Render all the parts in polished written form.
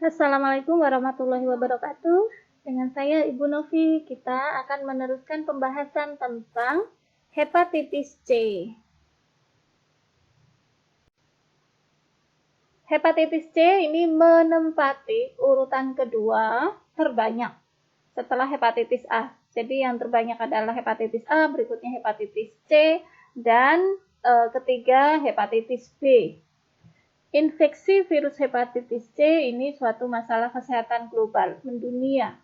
Assalamualaikum warahmatullahi wabarakatuh. Dengan saya Ibu Novi, kita akan meneruskan pembahasan tentang hepatitis C. Hepatitis C ini menempati urutan kedua terbanyak setelah hepatitis A. Jadi yang terbanyak adalah hepatitis A, berikutnya hepatitis C, dan ketiga hepatitis B. Infeksi virus hepatitis C ini suatu masalah kesehatan global, mendunia.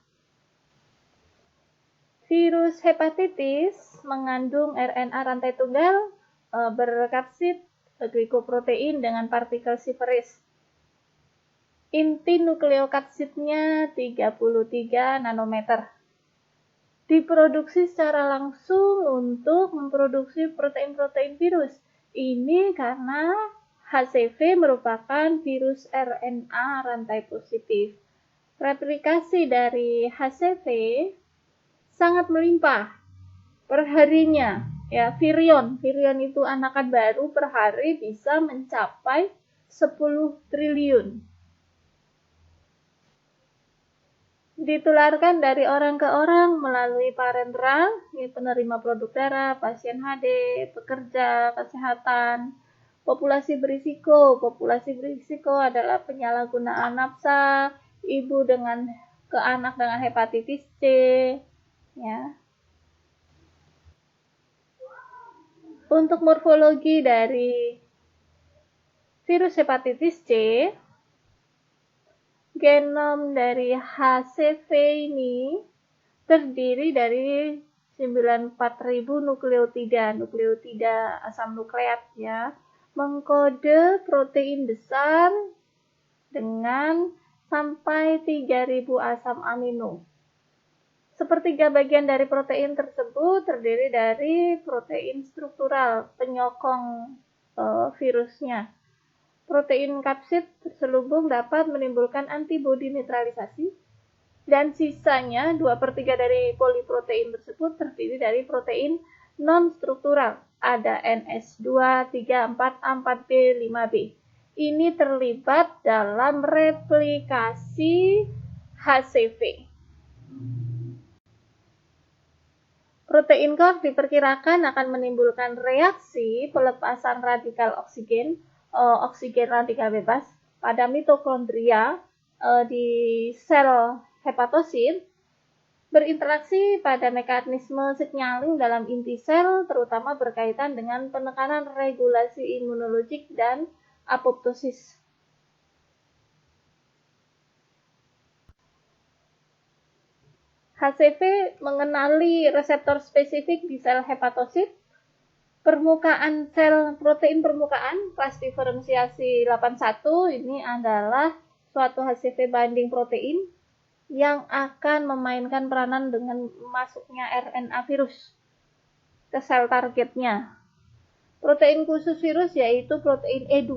Virus hepatitis mengandung RNA rantai tunggal berkapsid glikoprotein dengan partikel Sieverts. Inti nukleokapsidnya 33 nanometer. Diproduksi secara langsung untuk memproduksi protein-protein virus. Ini karena HCV merupakan virus RNA rantai positif. Replikasi dari HCV sangat melimpah perharinya. Ya, virion itu anakan baru per hari bisa mencapai 10 triliun. Ditularkan dari orang ke orang melalui parenteral, penerima produk darah, pasien HD, pekerja kesehatan. Populasi berisiko adalah penyalahgunaan nafsa, ibu ke anak dengan hepatitis C, ya. Untuk morfologi dari virus hepatitis C, genom dari HCV ini terdiri dari 94.000 nukleotida asam nukleat, ya, mengkode protein besar dengan sampai 3.000 asam amino. Sepertiga bagian dari protein tersebut terdiri dari protein struktural penyokong virusnya. Protein kapsid terselubung dapat menimbulkan antibodi netralisasi, dan sisanya 2/3 dari poliprotein tersebut terdiri dari protein non-struktural. Ada NS2, 3, 4, 4B, 5B. Ini terlibat dalam replikasi HCV. Protein core diperkirakan akan menimbulkan reaksi pelepasan radikal oksigen radikal bebas pada mitokondria di sel hepatosit, berinteraksi pada mekanisme signaling dalam inti sel, terutama berkaitan dengan penekanan regulasi imunologik dan apoptosis. HCV mengenali reseptor spesifik di sel hepatosit, permukaan sel protein permukaan, kelas diferensiasi 81, ini adalah suatu HCV binding protein yang akan memainkan peranan dengan masuknya RNA virus ke sel targetnya. Protein khusus virus yaitu protein E2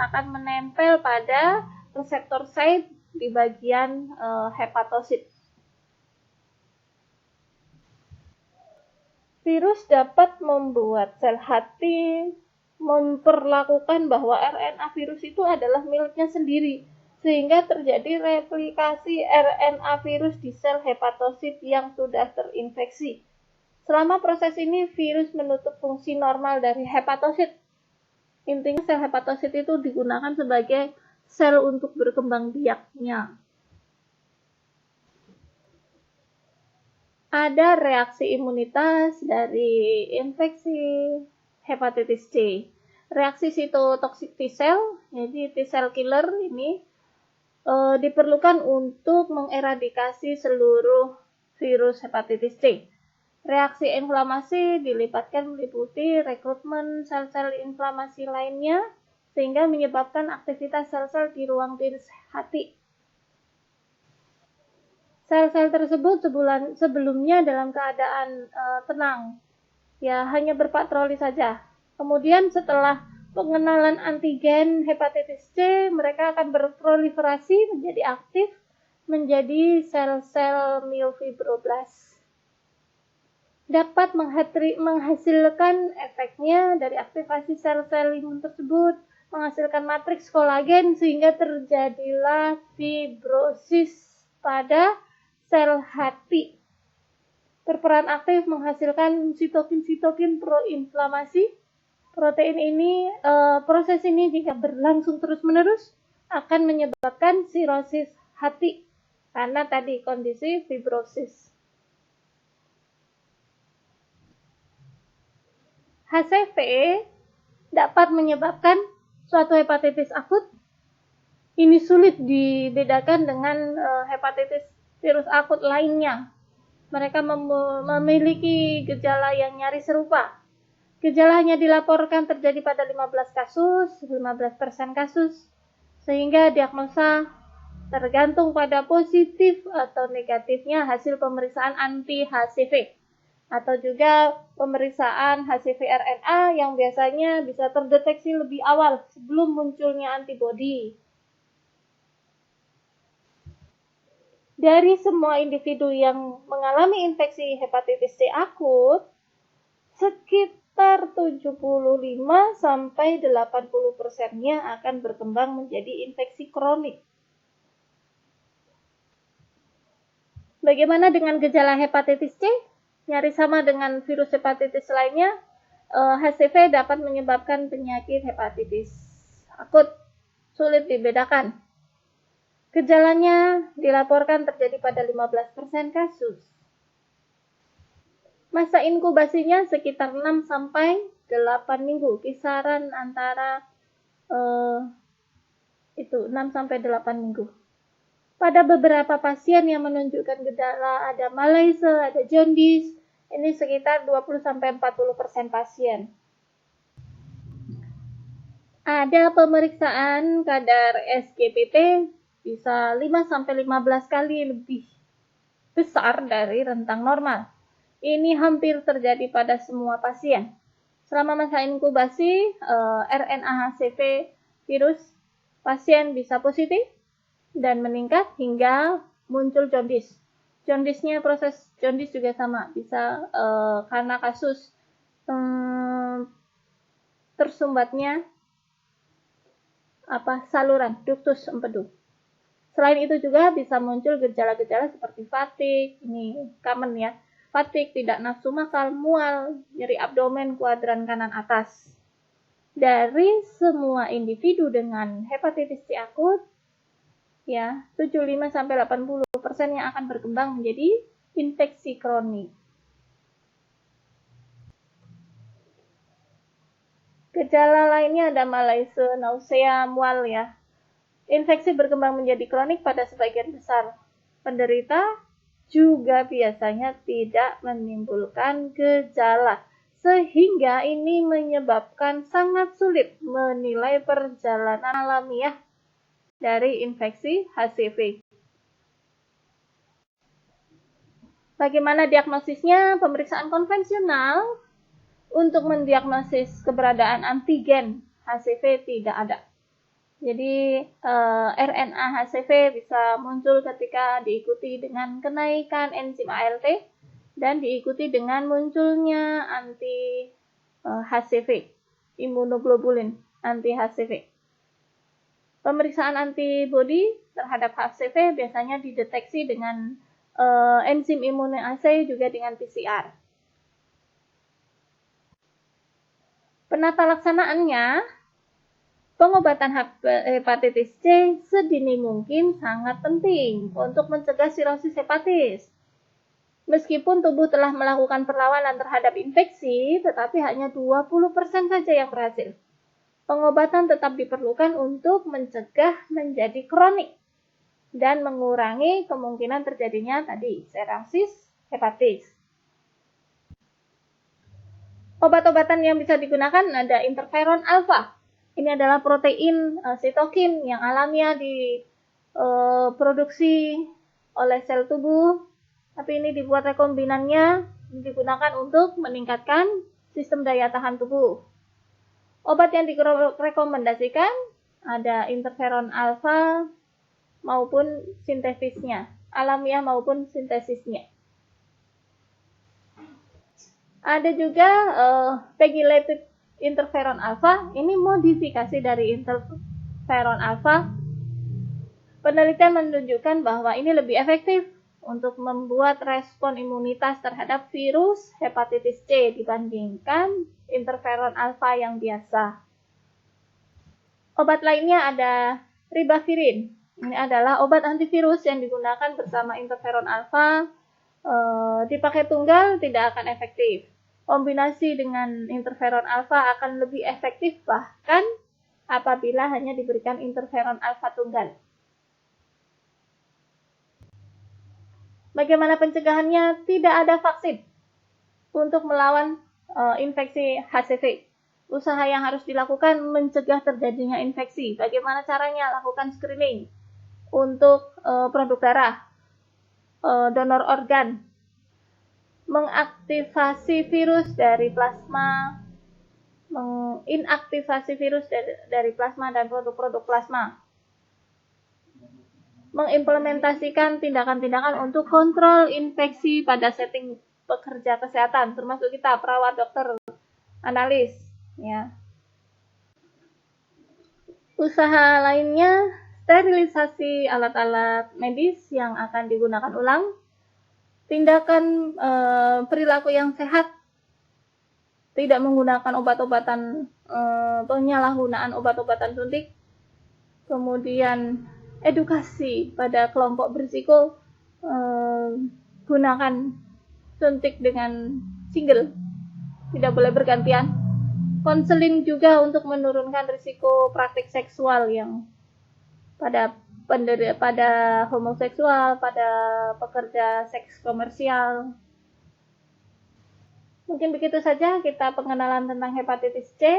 akan menempel pada reseptor site di bagian hepatosit. Virus dapat membuat sel hati memperlakukan bahwa RNA virus itu adalah miliknya sendiri, sehingga terjadi replikasi RNA virus di sel hepatosit yang sudah terinfeksi. Selama proses ini, virus menutup fungsi normal dari hepatosit. Intinya sel hepatosit itu digunakan sebagai sel untuk berkembang biaknya. Ada reaksi imunitas dari infeksi hepatitis C. Reaksi sitotoksik T-cell, jadi T-cell killer ini diperlukan untuk mengeradikasi seluruh virus hepatitis C. Reaksi inflamasi dilibatkan meliputi rekrutmen sel-sel inflamasi lainnya, sehingga menyebabkan aktivitas sel-sel di ruang virus hati. Sel-sel tersebut sebelumnya dalam keadaan tenang, ya hanya berpatroli saja. Kemudian setelah pengenalan antigen hepatitis C, mereka akan berproliferasi menjadi aktif menjadi sel-sel myofibroblas. Dapat menghasilkan efeknya dari aktivasi sel-sel imun tersebut menghasilkan matriks kolagen sehingga terjadilah fibrosis pada sel hati. Berperan aktif menghasilkan sitokin-sitokin proinflamasi. Proses ini jika berlangsung terus-menerus akan menyebabkan sirosis hati karena tadi kondisi fibrosis. HCV dapat menyebabkan suatu hepatitis akut. Ini sulit dibedakan dengan hepatitis virus akut lainnya. Mereka memiliki gejala yang nyaris serupa. Gejala hanya dilaporkan terjadi pada 15% kasus, sehingga diagnosa tergantung pada positif atau negatifnya hasil pemeriksaan anti-HCV. Atau juga pemeriksaan HCV RNA yang biasanya bisa terdeteksi lebih awal sebelum munculnya antibodi. Dari semua individu yang mengalami infeksi hepatitis C akut, sekitar 75-80%-nya akan berkembang menjadi infeksi kronik. Bagaimana dengan gejala hepatitis C? Nyaris sama dengan virus hepatitis lainnya, HCV dapat menyebabkan penyakit hepatitis akut, sulit dibedakan. Gejalanya dilaporkan terjadi pada 15% kasus. Masa inkubasinya sekitar 6-8 minggu, kisaran antara 6-8 minggu. Pada beberapa pasien yang menunjukkan gejala ada malaise, ada jaundice, ini sekitar 20-40% pasien. Ada pemeriksaan kadar SGPT bisa 5-15 kali lebih besar dari rentang normal. Ini hampir terjadi pada semua pasien. Selama masa inkubasi, RNA HCV virus pasien bisa positif dan meningkat hingga muncul jaundice. Proses jaundice juga sama, bisa karena kasus tersumbatnya saluran ductus empedu. Selain itu juga bisa muncul gejala-gejala seperti fatigue, ini common ya. Fatigue, tidak nafsu makan, mual, nyeri abdomen kuadran kanan atas. Dari semua individu dengan hepatitis C akut, ya 75-80% yang akan berkembang menjadi infeksi kronik. Gejala lainnya ada malaise, nausea, mual ya. Infeksi berkembang menjadi kronik pada sebagian besar penderita juga biasanya tidak menimbulkan gejala, sehingga ini menyebabkan sangat sulit menilai perjalanan alamiah dari infeksi HCV. Bagaimana diagnosisnya? Pemeriksaan konvensional untuk mendiagnosis keberadaan antigen HCV tidak ada. Jadi RNA HCV bisa muncul ketika diikuti dengan kenaikan enzim ALT dan diikuti dengan munculnya anti HCV, imunoglobulin anti HCV. Pemeriksaan antibodi terhadap HCV biasanya dideteksi dengan enzim immunoassay juga dengan PCR. Penata laksanaannya, pengobatan hepatitis C sedini mungkin sangat penting untuk mencegah sirosis hepatis. Meskipun tubuh telah melakukan perlawanan terhadap infeksi, tetapi hanya 20% saja yang berhasil. Pengobatan tetap diperlukan untuk mencegah menjadi kronik dan mengurangi kemungkinan terjadinya tadi sirosis hepatis. Obat-obatan yang bisa digunakan ada interferon alfa. Ini adalah protein sitokin yang alamiah diproduksi oleh sel tubuh, tapi ini dibuat rekombinannya digunakan untuk meningkatkan sistem daya tahan tubuh. Obat yang direkomendasikan ada interferon alfa maupun sintesisnya, alamiah maupun sintesisnya. Ada juga pegylated interferon alfa, ini modifikasi dari interferon alfa. Penelitian menunjukkan bahwa ini lebih efektif untuk membuat respon imunitas terhadap virus hepatitis C dibandingkan interferon alfa yang biasa. Obat lainnya ada ribavirin. Ini adalah obat antivirus yang digunakan bersama interferon alfa. Dipakai tunggal tidak akan efektif. Kombinasi dengan interferon alfa akan lebih efektif bahkan apabila hanya diberikan interferon alfa tunggal. Bagaimana pencegahannya? Tidak ada vaksin untuk melawan infeksi HCV. Usaha yang harus dilakukan mencegah terjadinya infeksi. Bagaimana caranya? Lakukan screening untuk produk darah, donor organ, mengaktifasi virus dari plasma, menginaktifasi virus dari plasma dan produk-produk plasma, mengimplementasikan tindakan-tindakan untuk kontrol infeksi pada setting pekerja kesehatan, termasuk kita, perawat, dokter, analis, ya. Usaha lainnya, sterilisasi alat-alat medis yang akan digunakan ulang, tindakan perilaku yang sehat, tidak menggunakan obat-obatan, penyalahgunaan obat-obatan suntik, kemudian edukasi pada kelompok berisiko, gunakan suntik dengan single, tidak boleh bergantian. Konseling juga untuk menurunkan risiko praktik seksual yang pada homoseksual, pada pekerja seks komersial. Mungkin begitu saja kita pengenalan tentang hepatitis C.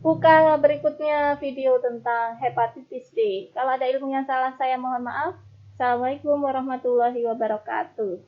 Buka berikutnya video tentang hepatitis D. Kalau ada ilmu yang salah saya mohon maaf. Assalamualaikum warahmatullahi wabarakatuh.